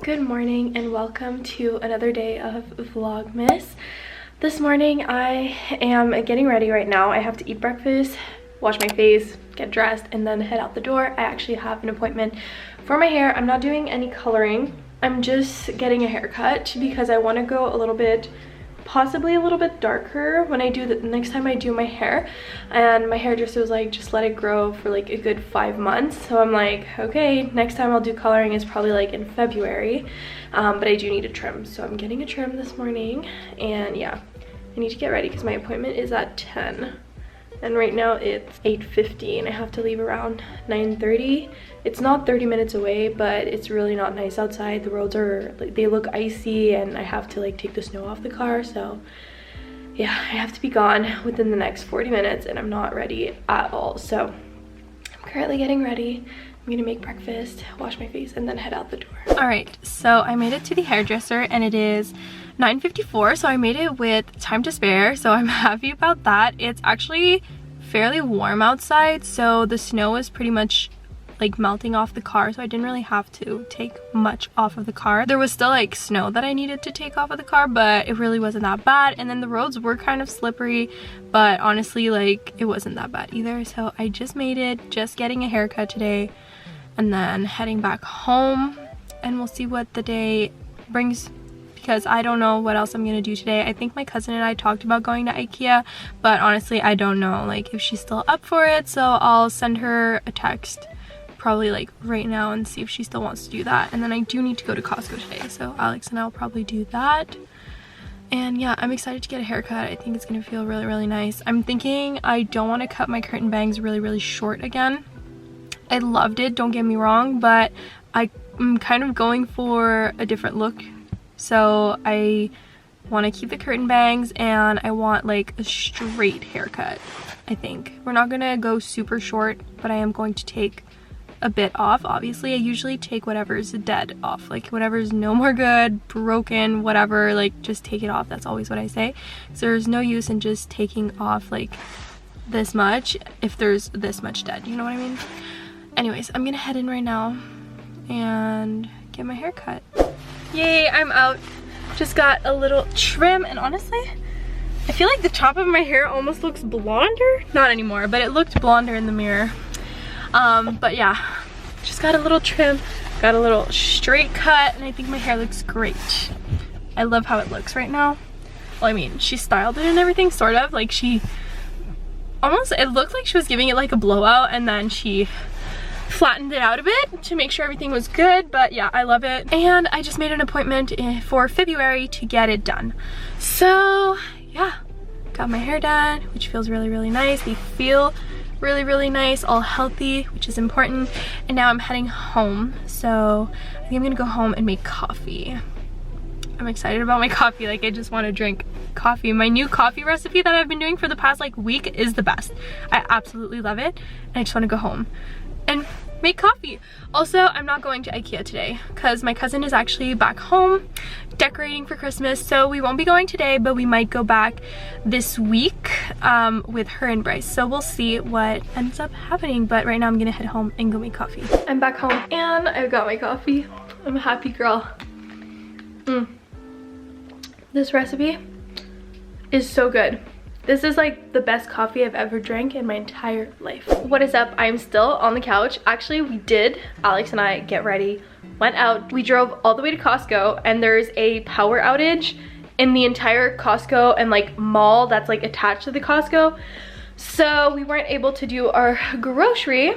Good morning and welcome to another day of Vlogmas. This morning I am getting ready right now. I have to eat breakfast, wash my face, get dressed, and then head out the door. I actually have an appointment for my hair. I'm not doing any coloring. I'm just getting a haircut because I want to go a little bit, possibly a little bit darker when I do the next time I do my hair. And my hairdresser was like, just let it grow for like a good 5 months. So I'm like, okay, next time I'll do coloring is probably like in February. But I do need a trim, so I'm getting a trim this morning. And yeah, I need to get ready because my appointment is at 10 and right now it's 8:50 and I have to leave around 9:30. It's not 30 minutes away, but it's really not nice outside. The roads are like, they look icy, and I have to like take the snow off the car. So yeah, I have to be gone within the next 40 minutes and I'm not ready at all. So I'm currently getting ready. I'm gonna make breakfast, wash my face, and then head out the door. All right, so I made it to the hairdresser and it is 9:54, so I made it with time to spare, so I'm happy about that. It's actually fairly warm outside, so the snow is pretty much like melting off the car, so I didn't really have to take much off of the car. There was still like snow that I needed to take off of the car, but it really wasn't that bad. And then the roads were kind of slippery, but honestly like it wasn't that bad either. So I just made it, just getting a haircut today and then heading back home, and we'll see what the day brings because I don't know what else I'm gonna do today. I think my cousin and I talked about going to IKEA, but honestly I don't know like if she's still up for it, so I'll send her a text probably like right now and see if she still wants to do that. And then I do need to go to Costco today, so Alex and I will probably do that. And yeah, I'm excited to get a haircut. I think it's gonna feel really nice. I'm thinking I don't want to cut my curtain bangs really short again. I loved it, don't get me wrong, but I'm kind of going for a different look. So I want to keep the curtain bangs and I want like a straight haircut. I think we're not gonna go super short, but I am going to take a bit off. Obviously I usually take whatever's dead off, like whatever's no more good, broken, whatever, like just take it off. That's always what I say. So there's no use in just taking off like this much if there's this much dead, you know what I mean? Anyways, I'm gonna head in right now and get my hair cut. Yay, I'm out. Just got a little trim, and honestly I feel like the top of my hair almost looks blonder. Not anymore, but it looked blonder in the mirror. But yeah, just got a little trim, got a little straight cut, and I think my hair looks great. I love how it looks right now. Well, I mean, she styled it and everything, sort of. Like she almost, it looked like she was giving it like a blowout, and then she flattened it out a bit to make sure everything was good. But yeah, I love it. And I just made an appointment for February to get it done. So yeah, got my hair done, which feels really nice. They feel really nice, all healthy, which is important. And now I'm heading home, so I think I'm gonna go home and make coffee. I'm excited about my coffee. Like I just want to drink coffee. My new coffee recipe that I've been doing for the past like week is the best. I absolutely love it, and I just want to go home and make coffee. Also, I'm not going to IKEA today because my cousin is actually back home decorating for Christmas, so we won't be going today, but we might go back this week with her and Bryce. So we'll see what ends up happening, but right now I'm gonna head home and go make coffee. I'm back home and I've got my coffee. I'm a happy girl. This recipe is so good. This is like the best coffee I've ever drank in my entire life. What is up? I'm still on the couch. Actually, we did, Alex and I, get ready, went out. We drove all the way to Costco, and there's a power outage in the entire Costco and like mall that's like attached to the Costco. So we weren't able to do our grocery,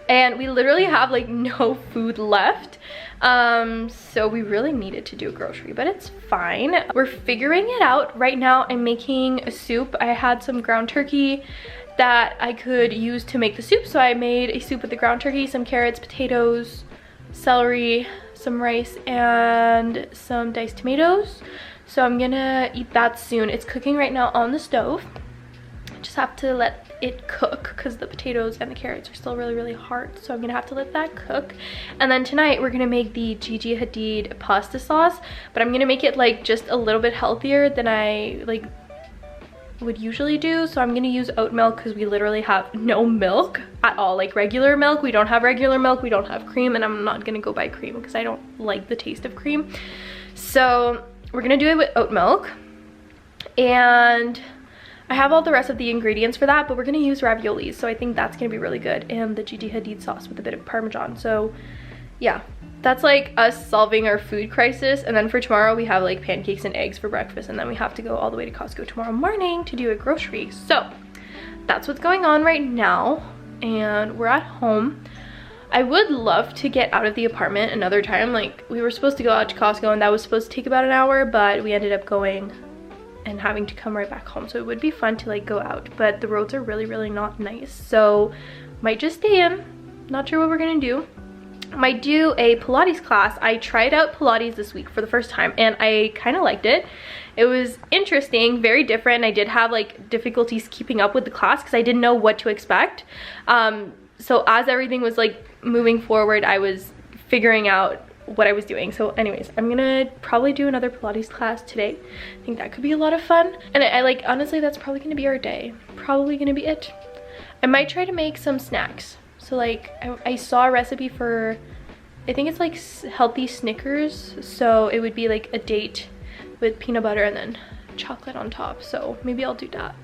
and we literally have like no food left. So we really needed to do a grocery, but it's fine. We're figuring it out. Right now I'm making a soup. I had some ground turkey that I could use to make the soup, so I made a soup with the ground turkey, some carrots, potatoes, celery, some rice, and some diced tomatoes. So I'm gonna eat that soon. It's cooking right now on the stove. Just have to let it cook because the potatoes and the carrots are still really hard, so I'm gonna have to let that cook. And then tonight we're gonna make the Gigi Hadid pasta sauce, but I'm gonna make it like just a little bit healthier than I like would usually do. So I'm gonna use oat milk because we literally have no milk at all. Like regular milk, we don't have regular milk, we don't have cream, and I'm not gonna go buy cream because I don't like the taste of cream. So we're gonna do it with oat milk. And I have all the rest of the ingredients for that, but we're gonna use raviolis. So I think that's gonna be really good. And the Gigi Hadid sauce with a bit of Parmesan. So yeah. That's like us solving our food crisis. And then for tomorrow we have like pancakes and eggs for breakfast, and then we have to go all the way to Costco tomorrow morning to do a grocery. So that's what's going on right now, and we're at home. I would love to get out of the apartment another time. Like we were supposed to go out to Costco and that was supposed to take about an hour, but we ended up going and having to come right back home. So it would be fun to like go out, but the roads are really not nice. So might just stay in. Not sure what we're gonna do. Might do a Pilates class. I tried out Pilates this week for the first time and I kind of liked it. It was interesting, very different. I did have like difficulties keeping up with the class because I didn't know what to expect. So as everything was like moving forward, I was figuring out what I was doing. So anyways, I'm gonna probably do another Pilates class today. I think that could be a lot of fun. And I like, honestly, that's probably gonna be our day. Probably gonna be it. I might try to make some snacks. So like I saw a recipe for, I think it's like healthy Snickers. So it would be like a date with peanut butter and then chocolate on top. So maybe I'll do that.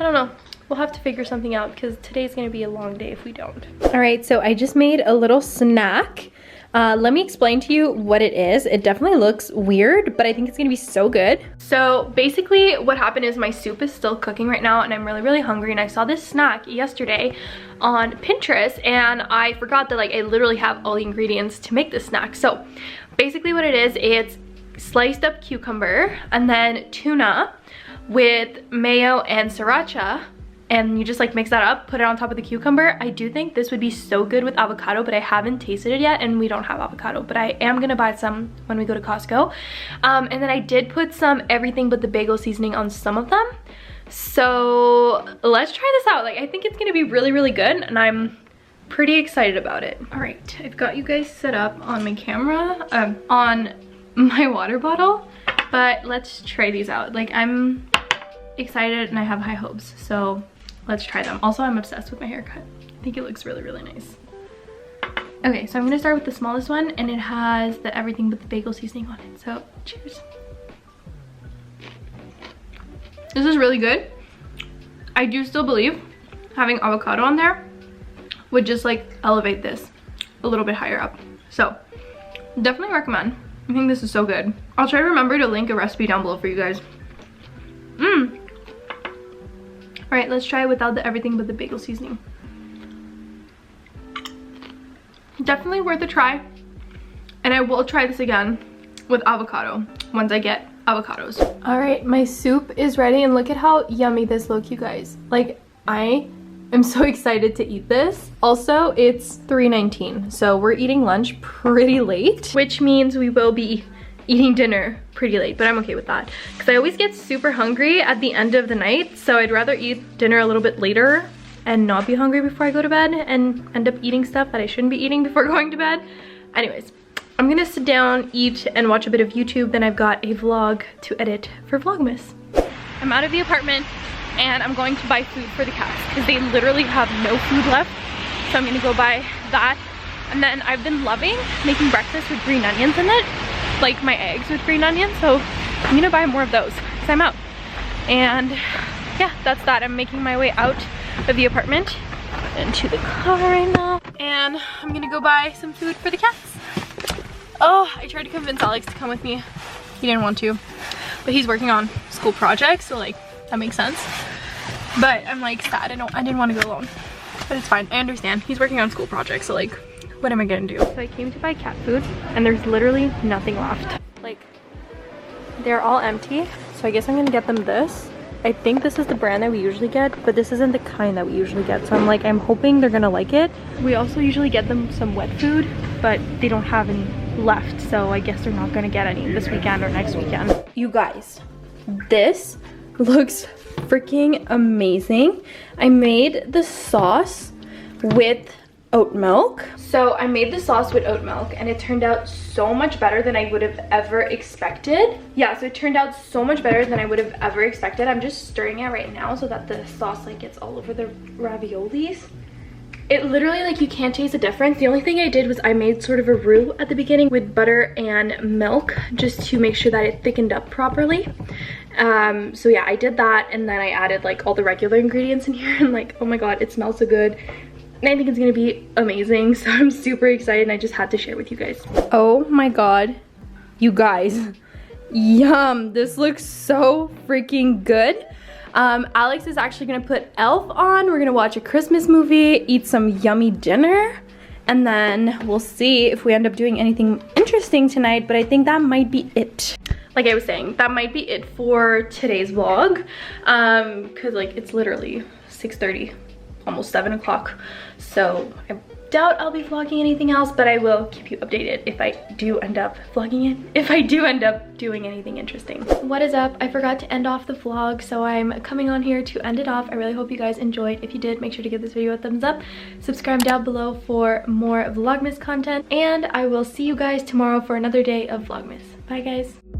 I don't know. We'll have to figure something out because today's gonna be a long day if we don't. All right, so I just made a little snack. Let me explain to you what it is. It definitely looks weird, but I think it's gonna be so good. So basically what happened is my soup is still cooking right now and I'm really hungry, and I saw this snack yesterday on Pinterest and I forgot that like I literally have all the ingredients to make this snack. So basically what it is, it's sliced up cucumber and then tuna with mayo and sriracha. And you just like mix that up, put it on top of the cucumber. I do think this would be so good with avocado, but I haven't tasted it yet and we don't have avocado, but I am gonna buy some when we go to Costco. And then I did put some everything but the bagel seasoning on some of them. So let's try this out. Like I think it's gonna be really good and I'm pretty excited about it. All right, I've got you guys set up on my camera, on my water bottle, but let's try these out. Like I'm excited and I have high hopes, so let's try them. Also, I'm obsessed with my haircut. I think it looks really nice. Okay, so I'm gonna start with the smallest one, and it has the everything but the bagel seasoning on it. So, cheers. This is really good. I do still believe having avocado on there would just like elevate this a little bit higher up. So, definitely recommend. I think this is so good. I'll try to remember to link a recipe down below for you guys. All right, let's try it without the everything but the bagel seasoning. Definitely worth a try. And I will try this again with avocado once I get avocados. All right, my soup is ready and look at how yummy this looks, you guys. Like I am so excited to eat this. Also, it's 3:19, so we're eating lunch pretty late, which means we will be eating dinner pretty late, but I'm okay with that because I always get super hungry at the end of the night, so I'd rather eat dinner a little bit later and not be hungry before I go to bed and end up eating stuff that I shouldn't be eating before going to bed. Anyways, I'm gonna sit down, eat, and watch a bit of YouTube. Then I've got a vlog to edit for Vlogmas. I'm out of the apartment and I'm going to buy food for the cats because they literally have no food left, so I'm gonna go buy that. And then I've been loving making breakfast with green onions in it, like my eggs with green onions, so I'm gonna buy more of those because I'm out. And yeah, that's that. I'm making my way out of the apartment into the car right now, and I'm gonna go buy some food for the cats. Oh, I tried to convince Alex to come with me. He didn't want to, but he's working on school projects, so like that makes sense. But I'm like sad. I didn't want to go alone, but it's fine. I understand. He's working on school projects, so like what am I gonna do? So I came to buy cat food and there's literally nothing left. Like they're all empty. So I guess I'm gonna get them this. I think this is the brand that we usually get, but this isn't the kind that we usually get. So I'm hoping they're gonna like it. We also usually get them some wet food, but they don't have any left. So I guess they're not gonna get any this weekend or next weekend. You guys, this looks freaking amazing. I made the sauce with oat milk. So I made the sauce with oat milk and it turned out so much better than I would have ever expected. Yeah, so it turned out so much better than I would have ever expected. I'm just stirring it right now so that the sauce like gets all over the raviolis. It literally, like, you can't taste the difference. The only thing I did was I made sort of a roux at the beginning with butter and milk just to make sure that it thickened up properly. So yeah, I did that, and then I added like all the regular ingredients in here, and like, oh my god, it smells so good. And I think it's gonna be amazing, so I'm super excited and I just had to share with you guys. Oh my god, you guys, yum, this looks so freaking good. Alex is actually gonna put Elf on. We're gonna watch a Christmas movie, eat some yummy dinner, and then we'll see if we end up doing anything interesting tonight, but I think that might be it. Like I was saying, that might be it for today's vlog, because like it's literally 6:30, almost 7 o'clock, so I doubt I'll be vlogging anything else, but I will keep you updated if I do end up vlogging it, if I do end up doing anything interesting. What is up? I forgot to end off the vlog, so I'm coming on here to end it off. I really hope you guys enjoyed. If you did, make sure to give this video a thumbs up, subscribe down below for more Vlogmas content, and I will see you guys tomorrow for another day of Vlogmas. Bye guys.